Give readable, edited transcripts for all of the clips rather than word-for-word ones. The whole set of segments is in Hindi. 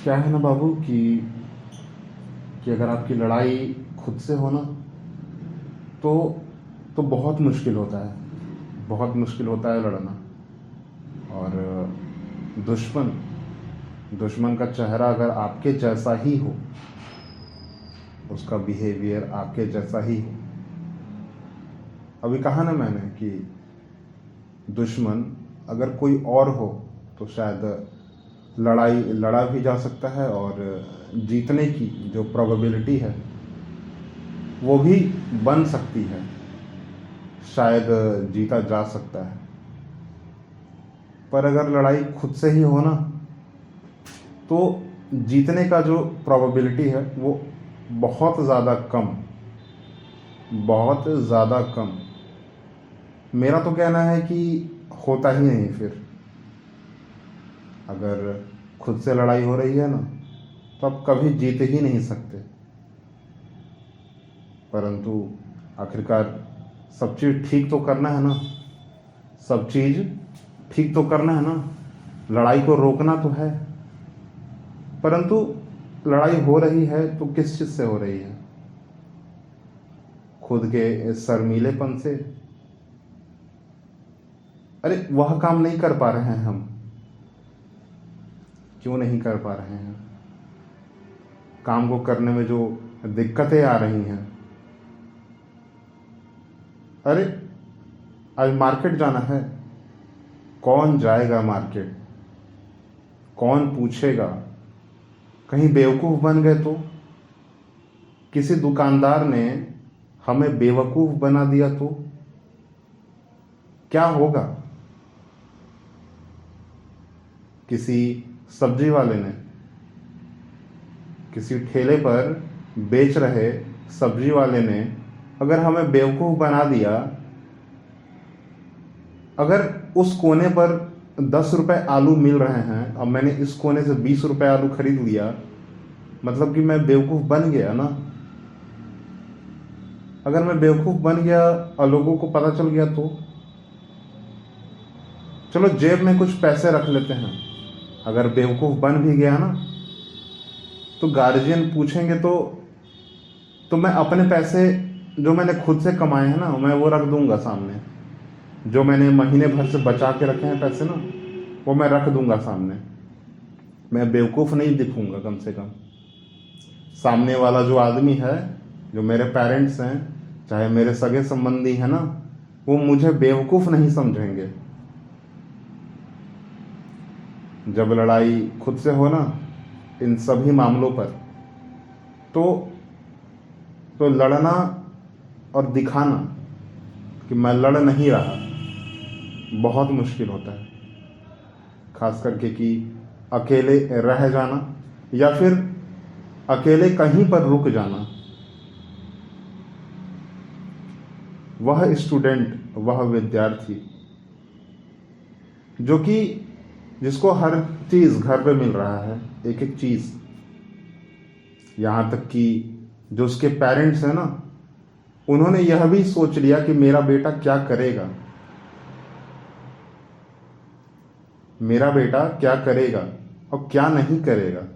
क्या है ना बाबू कि अगर आपकी लड़ाई खुद से हो ना तो बहुत मुश्किल होता है, बहुत मुश्किल होता है लड़ना। और दुश्मन दुश्मन का चेहरा अगर आपके जैसा ही हो, उसका बिहेवियर आपके जैसा ही हो। अभी कहा ना मैंने कि दुश्मन अगर कोई और हो तो शायद लड़ाई लड़ा भी जा सकता है, और जीतने की जो प्रोबेबिलिटी है वो भी बन सकती है, शायद जीता जा सकता है। पर अगर लड़ाई खुद से ही हो ना तो जीतने का जो प्रोबेबिलिटी है वो बहुत ज़्यादा कम, बहुत ज़्यादा कम। मेरा तो कहना है कि होता ही नहीं। फिर अगर खुद से लड़ाई हो रही है ना तो आप कभी जीत ही नहीं सकते। परंतु आखिरकार सब चीज़ ठीक तो करना है ना, सब चीज़ ठीक तो करना है ना, लड़ाई को रोकना तो है। परंतु लड़ाई हो रही है तो किस चीज़ से हो रही है? खुद के शर्मीलेपन से। अरे वह काम नहीं कर पा रहे हैं हम। क्यों नहीं कर पा रहे हैं? काम को करने में जो दिक्कतें आ रही हैं। अरे आज मार्केट जाना है, कौन जाएगा मार्केट? कौन पूछेगा? कहीं बेवकूफ़ बन गए तो? किसी दुकानदार ने हमें बेवकूफ़ बना दिया तो क्या होगा? किसी सब्जी वाले ने, किसी ठेले पर बेच रहे सब्जी वाले ने अगर हमें बेवकूफ़ बना दिया, अगर उस कोने पर 10 रुपए आलू मिल रहे हैं, अब मैंने इस कोने से 20 रुपए आलू खरीद लिया, मतलब कि मैं बेवकूफ़ बन गया ना। अगर मैं बेवकूफ़ बन गया और लोगों को पता चल गया तो चलो जेब में कुछ पैसे रख लेते हैं। अगर बेवकूफ़ बन भी गया ना तो गार्जियन पूछेंगे तो मैं अपने पैसे जो मैंने खुद से कमाए हैं ना मैं वो रख दूंगा सामने। जो मैंने महीने भर से बचा के रखे हैं पैसे ना वो मैं रख दूंगा सामने। मैं बेवकूफ़ नहीं दिखूंगा कम से कम। सामने वाला जो आदमी है, जो मेरे पेरेंट्स हैं, चाहे मेरे सगे संबंधी हैं ना, वो मुझे बेवकूफ़ नहीं समझेंगे। जब लड़ाई खुद से हो ना इन सभी मामलों पर तो लड़ना और दिखाना कि मैं लड़ नहीं रहा बहुत मुश्किल होता है। खास करके कि अकेले रह जाना या फिर अकेले कहीं पर रुक जाना। वह स्टूडेंट, वह विद्यार्थी जो कि जिसको हर चीज़ घर पे मिल रहा है, एक एक चीज़, यहाँ तक कि जो उसके पेरेंट्स हैं ना उन्होंने यह भी सोच लिया कि मेरा बेटा क्या करेगा, मेरा बेटा क्या करेगा और क्या नहीं करेगा।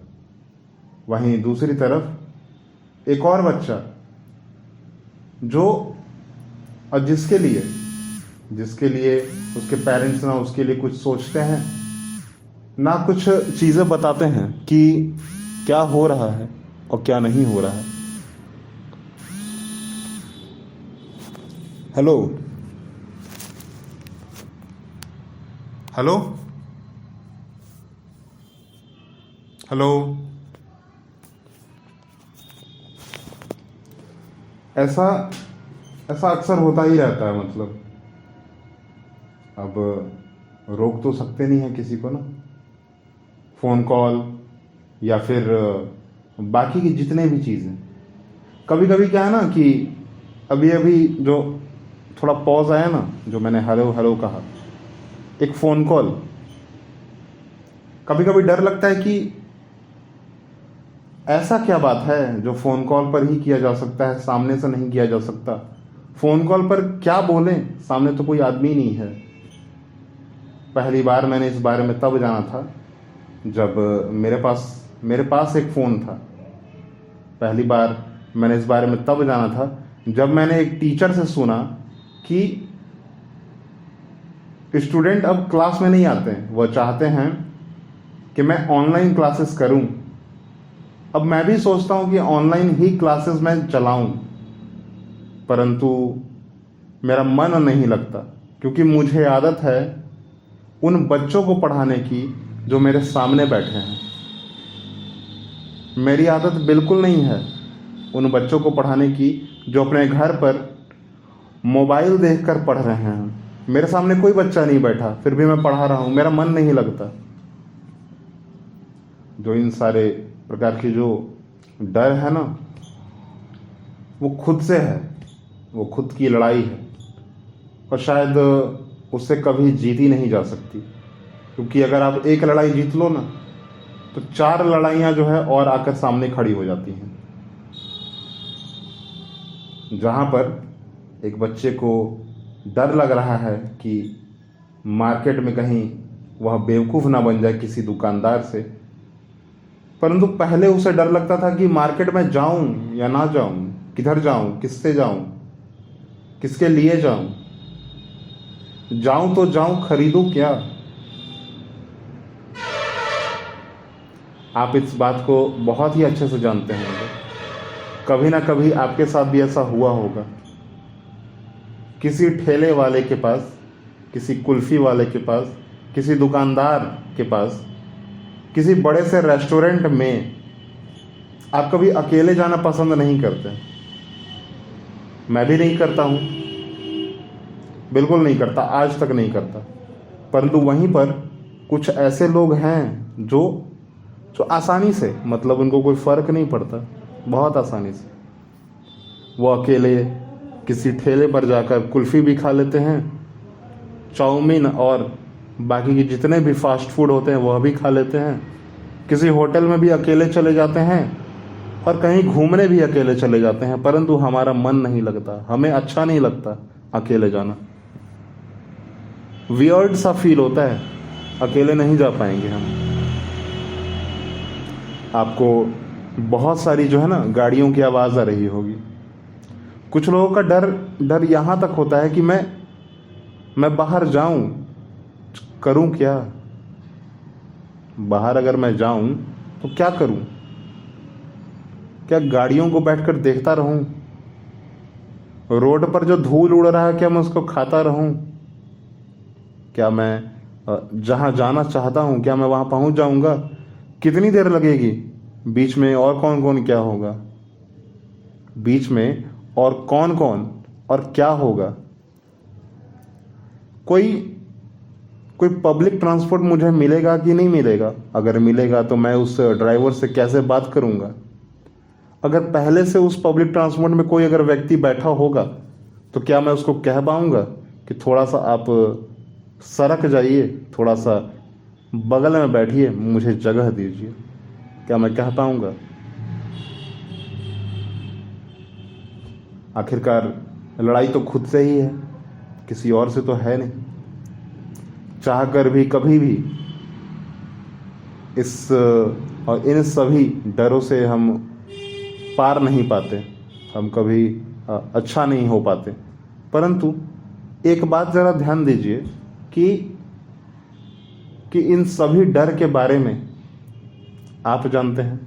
वहीं दूसरी तरफ एक और बच्चा जो और जिसके लिए उसके पेरेंट्स ना उसके लिए कुछ सोचते हैं ना कुछ चीज़ें बताते हैं कि क्या हो रहा है और क्या नहीं हो रहा है। Hello hello hello. ऐसा ऐसा अक्सर होता ही रहता है। मतलब अब रोक तो सकते नहीं है किसी को ना। फ़ोन कॉल या फिर बाकी की जितने भी चीज़ें, कभी कभी क्या है ना कि अभी अभी जो थोड़ा पॉज आया ना, जो मैंने हेलो हेलो कहा, एक फ़ोन कॉल, कभी कभी डर लगता है कि ऐसा क्या बात है जो फ़ोन कॉल पर ही किया जा सकता है, सामने से नहीं किया जा सकता। फ़ोन कॉल पर क्या बोलें, सामने तो कोई आदमी नहीं है। पहली बार मैंने इस बारे में तब जाना था जब मेरे पास मेरे पास एक फ़ोन था। पहली बार मैंने इस बारे में तब जाना था जब मैंने एक टीचर से सुना कि स्टूडेंट अब क्लास में नहीं आते हैं, वह चाहते हैं कि मैं ऑनलाइन क्लासेस करूं। अब मैं भी सोचता हूं कि ऑनलाइन ही क्लासेस मैं चलाऊं, परंतु मेरा मन नहीं लगता, क्योंकि मुझे आदत है उन बच्चों को पढ़ाने की जो मेरे सामने बैठे हैं। मेरी आदत बिल्कुल नहीं है उन बच्चों को पढ़ाने की जो अपने घर पर मोबाइल देखकर पढ़ रहे हैं। मेरे सामने कोई बच्चा नहीं बैठा, फिर भी मैं पढ़ा रहा हूँ, मेरा मन नहीं लगता। जो इन सारे प्रकार की जो डर है ना, वो खुद से है, वो खुद की लड़ाई है, और शायद उससे कभी जीती नहीं जा सकती। क्योंकि अगर आप एक लड़ाई जीत लो ना, तो 4 लड़ाइयाँ जो है और आकर सामने खड़ी हो जाती हैं। जहाँ पर एक बच्चे को डर लग रहा है कि मार्केट में कहीं वह बेवकूफ़ ना बन जाए किसी दुकानदार से, परंतु पहले उसे डर लगता था कि मार्केट में जाऊं या ना जाऊं, किधर जाऊं, किससे जाऊं, किसके लिए जाऊं, जाऊं तो जाऊं, खरीदूं क्या। आप इस बात को बहुत ही अच्छे से जानते होंगे, कभी ना कभी आपके साथ भी ऐसा हुआ होगा। किसी ठेले वाले के पास, किसी कुल्फ़ी वाले के पास, किसी दुकानदार के पास, किसी बड़े से रेस्टोरेंट में आप कभी अकेले जाना पसंद नहीं करते। मैं भी नहीं करता हूँ, बिल्कुल नहीं करता, आज तक नहीं करता। परंतु वहीं पर कुछ ऐसे लोग हैं जो आसानी से, मतलब उनको कोई फ़र्क नहीं पड़ता, बहुत आसानी से वो अकेले किसी ठेले पर जाकर कुल्फ़ी भी खा लेते हैं, चाउमीन और बाकी के जितने भी फास्ट फूड होते हैं वह भी खा लेते हैं, किसी होटल में भी अकेले चले जाते हैं, और कहीं घूमने भी अकेले चले जाते हैं। परंतु हमारा मन नहीं लगता, हमें अच्छा नहीं लगता अकेले जाना। वियर्ड सा फील होता है, अकेले नहीं जा पाएंगे हम। आपको बहुत सारी जो है ना गाड़ियों की आवाज़ आ रही होगी। कुछ लोगों का डर यहाँ तक होता है कि मैं बाहर जाऊं, करूं क्या। बाहर अगर मैं जाऊं तो क्या करूं? क्या गाड़ियों को बैठकर देखता रहूं? रोड पर जो धूल उड़ रहा है क्या मैं उसको खाता रहूं? क्या मैं जहां जाना चाहता हूं क्या मैं वहां पहुंच जाऊंगा? कितनी देर लगेगी? बीच में और कौन कौन क्या होगा? बीच में और कौन कौन और क्या होगा? कोई पब्लिक ट्रांसपोर्ट मुझे मिलेगा कि नहीं मिलेगा? अगर मिलेगा तो मैं उस ड्राइवर से कैसे बात करूंगा? अगर पहले से उस पब्लिक ट्रांसपोर्ट में कोई अगर व्यक्ति बैठा होगा तो क्या मैं उसको कह पाऊंगा कि थोड़ा सा आप सरक जाइए, थोड़ा सा बगल में बैठिए, मुझे जगह दीजिए? क्या मैं कह पाऊंगा? आखिरकार लड़ाई तो खुद से ही है, किसी और से तो है नहीं। चाह कर भी कभी भी इस और इन सभी डरों से हम पार नहीं पाते, हम कभी अच्छा नहीं हो पाते। परंतु एक बात ज़रा ध्यान दीजिए कि इन सभी डर के बारे में आप जानते हैं।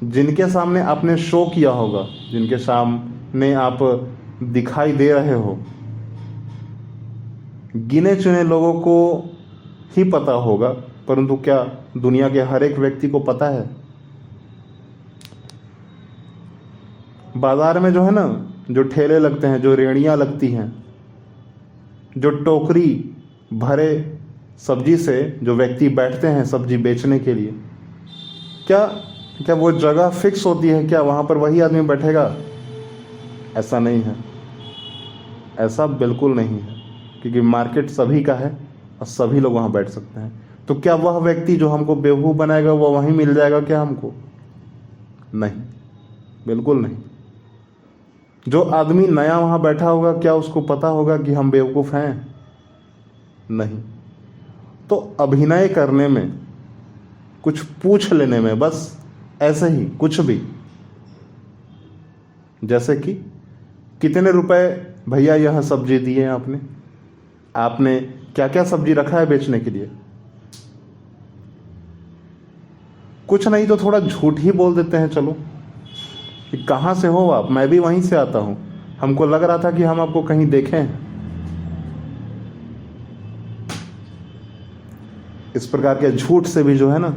जिनके सामने आपने शो किया होगा, जिनके सामने आप दिखाई दे रहे हो, गिने चुने लोगों को ही पता होगा, परंतु क्या दुनिया के हर एक व्यक्ति को पता है? बाजार में जो है ना, जो ठेले लगते हैं, जो रेहड़ियाँ लगती हैं, जो टोकरी भरे सब्जी से जो व्यक्ति बैठते हैं सब्जी बेचने के लिए, क्या वो जगह फिक्स होती है? क्या वहाँ पर वही आदमी बैठेगा? ऐसा नहीं है, ऐसा बिल्कुल नहीं है, क्योंकि मार्केट सभी का है और सभी लोग वहाँ बैठ सकते हैं। तो क्या वह व्यक्ति जो हमको बेवकूफ़ बनाएगा वो वहीं मिल जाएगा क्या हमको? नहीं, बिल्कुल नहीं। जो आदमी नया वहाँ बैठा होगा क्या उसको पता होगा कि हम बेवकूफ़ हैं? नहीं। तो अभिनय करने में कुछ पूछ लेने में, बस ऐसे ही कुछ भी, जैसे कि कितने रुपए भैया यह सब्जी दिए आपने, आपने क्या क्या सब्जी रखा है बेचने के लिए। कुछ नहीं तो थोड़ा झूठ ही बोल देते हैं, चलो कि कहाँ से हो आप, मैं भी वहीं से आता हूँ, हमको लग रहा था कि हम आपको कहीं देखें हैं। इस प्रकार के झूठ से भी जो है ना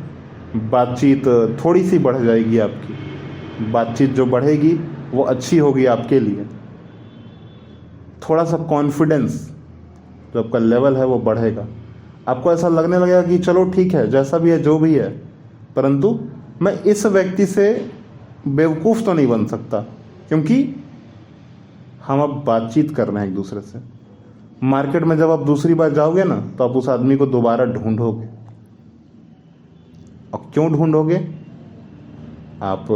बातचीत थोड़ी सी बढ़ जाएगी आपकी, बातचीत जो बढ़ेगी वो अच्छी होगी आपके लिए। थोड़ा सा कॉन्फिडेंस जो आपका लेवल है वो बढ़ेगा, आपको ऐसा लगने लगेगा कि चलो ठीक है, जैसा भी है जो भी है, परंतु मैं इस व्यक्ति से बेवकूफ़ तो नहीं बन सकता, क्योंकि हम अब बातचीत कर रहे हैं एक दूसरे से। मार्केट में जब आप दूसरी बार जाओगे ना तो आप उस आदमी को दोबारा ढूंढोगे। और क्यों ढूंढोगे, आप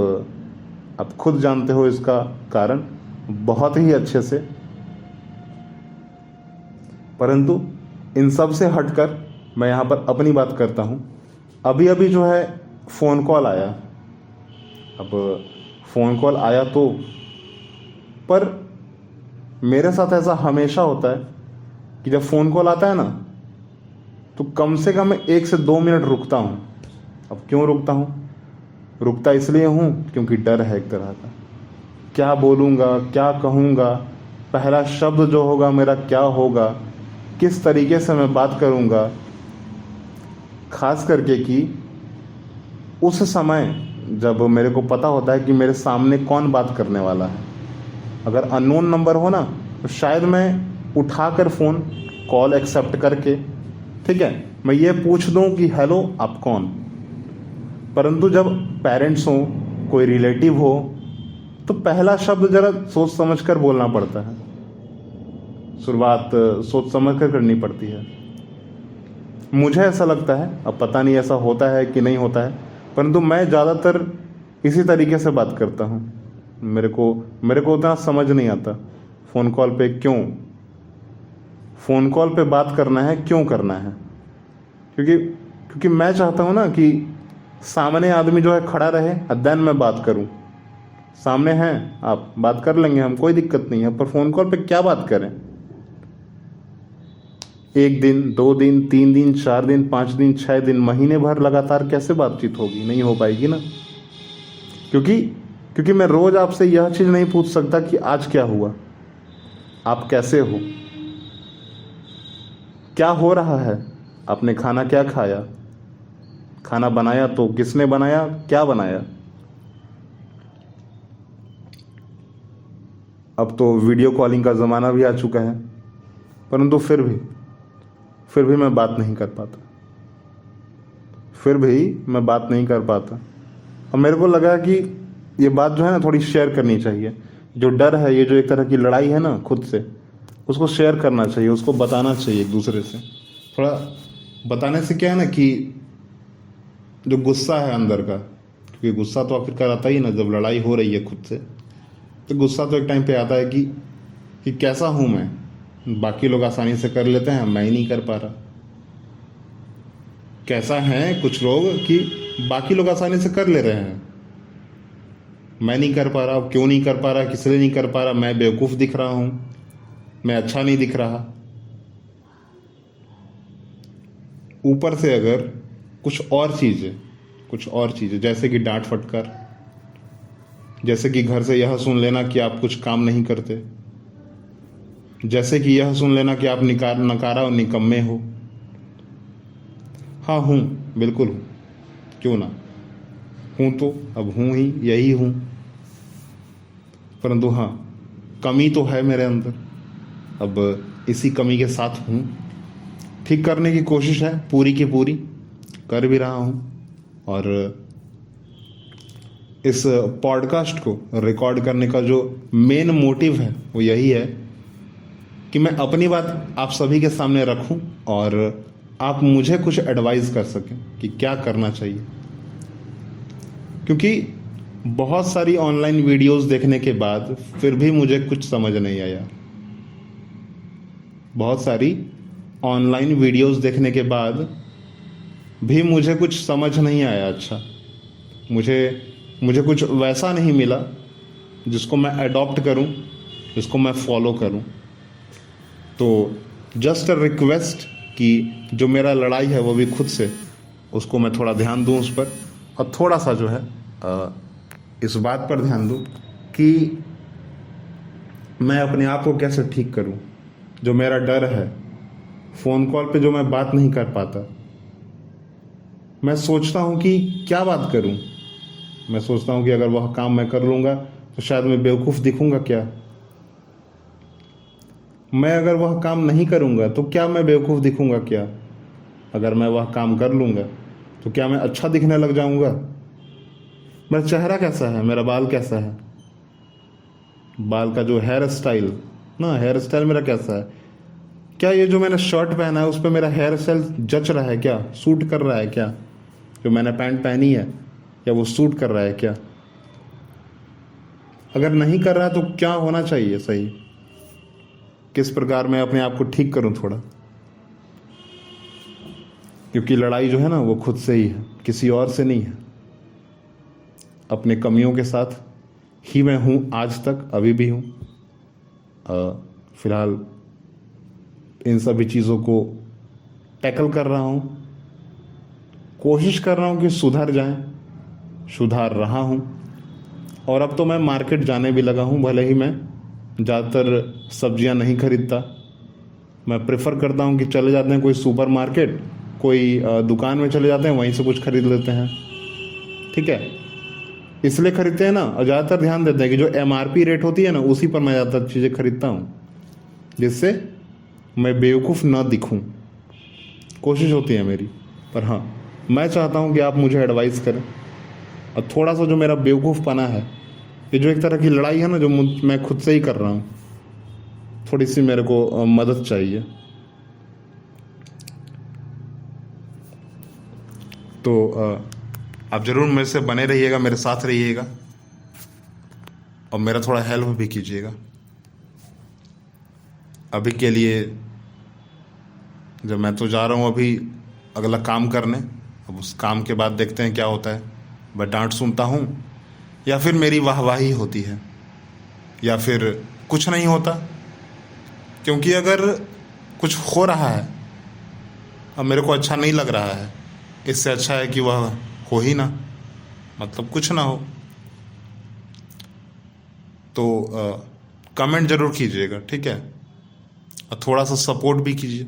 खुद जानते हो इसका कारण बहुत ही अच्छे से। परंतु इन सब से हटकर मैं यहाँ पर अपनी बात करता हूँ। अभी अभी जो है फ़ोन कॉल आया, अब फ़ोन कॉल आया तो, पर मेरे साथ ऐसा हमेशा होता है कि जब फ़ोन कॉल आता है ना तो कम से कम 1 से 2 मिनट रुकता हूँ। अब क्यों रुकता हूँ, रुकता इसलिए हूँ क्योंकि डर है एक तरह का, क्या बोलूँगा, क्या कहूँगा, पहला शब्द जो होगा मेरा क्या होगा, किस तरीके से मैं बात करूँगा। खास करके कि उस समय जब मेरे को पता होता है कि मेरे सामने कौन बात करने वाला है। अगर अननोन नंबर हो ना तो शायद मैं उठाकर फ़ोन कॉल एक्सेप्ट करके, ठीक है, मैं ये पूछ दूं कि हेलो आप कौन। परंतु जब पेरेंट्स हो, कोई रिलेटिव हो, तो पहला शब्द ज़रा सोच समझ कर बोलना पड़ता है, शुरुआत सोच समझ कर करनी पड़ती है। मुझे ऐसा लगता है, अब पता नहीं ऐसा होता है कि नहीं होता है, परंतु मैं ज़्यादातर इसी तरीके से बात करता हूँ। मेरे को उतना समझ नहीं आता फ़ोन कॉल पे फ़ोन कॉल पे बात करना है, क्यों करना है। क्योंकि मैं चाहता हूँ ना कि सामने आदमी जो है खड़ा रहे, देन मैं बात करूँ। सामने हैं आप, बात कर लेंगे हम, कोई दिक्कत नहीं है, पर फ़ोन कॉल पे क्या बात करें। 1 दिन, 2 दिन, 3 दिन, 4 दिन, 5 दिन, 6 दिन, महीने भर लगातार कैसे बातचीत होगी, नहीं हो पाएगी ना। क्योंकि मैं रोज़ आपसे यह चीज़ नहीं पूछ सकता कि आज क्या हुआ, आप कैसे हो, क्या हो रहा है, आपने खाना क्या खाया, खाना बनाया तो किसने बनाया, क्या बनाया। अब तो वीडियो कॉलिंग का ज़माना भी आ चुका है, परंतु फिर भी मैं बात नहीं कर पाता। और मेरे को लगा कि ये बात जो है ना थोड़ी शेयर करनी चाहिए। जो डर है, ये जो एक तरह की लड़ाई है ना खुद से, उसको शेयर करना चाहिए, उसको बताना चाहिए एक दूसरे से। थोड़ा बताने से क्या है ना कि जो गुस्सा है अंदर का, क्योंकि गुस्सा तो आखिरकार आता ही ना जब लड़ाई हो रही है खुद से, तो गुस्सा तो एक टाइम पे आता है कि कैसा हूँ मैं, बाकी लोग आसानी से कर लेते हैं, मैं ही नहीं कर पा रहा। कैसा है कुछ लोग कि बाकी लोग आसानी से कर ले रहे हैं, मैं नहीं कर पा रहा। क्यों नहीं कर पा रहा, किस लिए नहीं कर पा रहा, मैं बेवकूफ़ दिख रहा हूँ, मैं अच्छा नहीं दिख रहा। ऊपर से अगर कुछ और चीज़ें जैसे कि डांट फटकार, जैसे कि घर से यह सुन लेना कि आप कुछ काम नहीं करते, जैसे कि यह सुन लेना कि आप नकारा और निकम्मे हो। हाँ हूँ, बिल्कुल हूँ, क्यों ना हूँ, तो अब हूँ ही, यही हूँ। परंतु हाँ, कमी तो है मेरे अंदर, अब इसी कमी के साथ हूँ, ठीक करने की कोशिश है, पूरी की पूरी कर भी रहा हूँ। और इस पॉडकास्ट को रिकॉर्ड करने का जो मेन मोटिव है वो यही है कि मैं अपनी बात आप सभी के सामने रखूं और आप मुझे कुछ एडवाइस कर सकें कि क्या करना चाहिए। क्योंकि बहुत सारी ऑनलाइन वीडियोस देखने के बाद फिर भी मुझे कुछ समझ नहीं आया। बहुत सारी ऑनलाइन वीडियोस देखने के बाद भी मुझे कुछ समझ नहीं आया अच्छा। मुझे मुझे कुछ वैसा नहीं मिला जिसको मैं अडॉप्ट करूं, जिसको मैं फॉलो करूं। तो जस्ट अ रिक्वेस्ट कि जो मेरा लड़ाई है वो भी खुद से, उसको मैं थोड़ा ध्यान दूं उस पर, और थोड़ा सा जो है इस बात पर ध्यान दूं कि मैं अपने आप को कैसे ठीक करूं। जो मेरा डर है, फ़ोन कॉल पे जो मैं बात नहीं कर पाता, मैं सोचता हूं कि क्या बात करूं। मैं सोचता हूं कि अगर वह काम मैं कर लूँगा तो शायद मैं बेवकूफ़ दिखूंगा क्या। मैं अगर वह काम नहीं करूंगा तो क्या मैं बेवकूफ़ दिखूंगा क्या। अगर मैं वह काम कर लूँगा तो क्या मैं अच्छा दिखने लग जाऊंगा। मेरा चेहरा कैसा है, मेरा बाल कैसा है, बाल का जो हेयर स्टाइल ना, हेयर स्टाइल मेरा कैसा है। क्या ये जो मैंने शर्ट पहना है उस पर मेरा हेयर स्टाइल जच रहा है क्या, सूट कर रहा है क्या। जो मैंने पैंट पहनी है क्या वो सूट कर रहा है क्या। अगर नहीं कर रहा है तो क्या होना चाहिए सही, किस प्रकार मैं अपने आप को ठीक करूं थोड़ा। क्योंकि लड़ाई जो है ना वो खुद से ही है, किसी और से नहीं है। अपने कमियों के साथ ही मैं हूँ आज तक, अभी भी हूँ। फिलहाल इन सभी चीज़ों को टैकल कर रहा हूँ, कोशिश कर रहा हूँ कि सुधर जाएं, सुधार रहा हूँ। और अब तो मैं मार्केट जाने भी लगा हूँ, भले ही मैं ज़्यादातर सब्जियां नहीं खरीदता। मैं प्रेफर करता हूँ कि चले जाते हैं कोई सुपर मार्केट, कोई दुकान में चले जाते हैं, वहीं से कुछ खरीद लेते हैं। ठीक है, इसलिए खरीदते हैं ना, और ज़्यादातर ध्यान देते हैं कि जो MRP रेट होती है ना उसी पर मैं ज़्यादातर चीज़ें खरीदता हूँ, जिससे मैं बेवकूफ़ ना दिखूँ। कोशिश होती है मेरी। पर हाँ, मैं चाहता हूँ कि आप मुझे एडवाइस करें, और थोड़ा सा जो मेरा बेवकूफ़पना है, ये जो एक तरह की लड़ाई है ना जो मैं खुद से ही कर रहा हूँ, थोड़ी सी मेरे को मदद चाहिए। तो आप ज़रूर मेरे से बने रहिएगा, मेरे साथ रहिएगा, और मेरा थोड़ा हेल्प भी कीजिएगा। अभी के लिए जब मैं तो जा रहा हूँ अभी अगला काम करने, अब उस काम के बाद देखते हैं क्या होता है। मैं डांट सुनता हूँ, या फिर मेरी वाहवाही होती है, या फिर कुछ नहीं होता। क्योंकि अगर कुछ हो रहा है अब मेरे को अच्छा नहीं लग रहा है, इससे अच्छा है कि वह हो ही ना, मतलब कुछ ना हो। तो कमेंट ज़रूर कीजिएगा, ठीक है, और थोड़ा सा सपोर्ट भी कीजिए,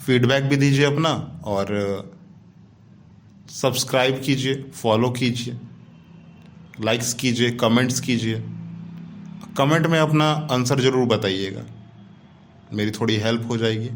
फीडबैक भी दीजिए अपना, और सब्सक्राइब कीजिए, फॉलो कीजिए, लाइक्स कीजिए, कमेंट्स कीजिए। कमेंट में अपना आंसर ज़रूर बताइएगा, मेरी थोड़ी हेल्प हो जाएगी।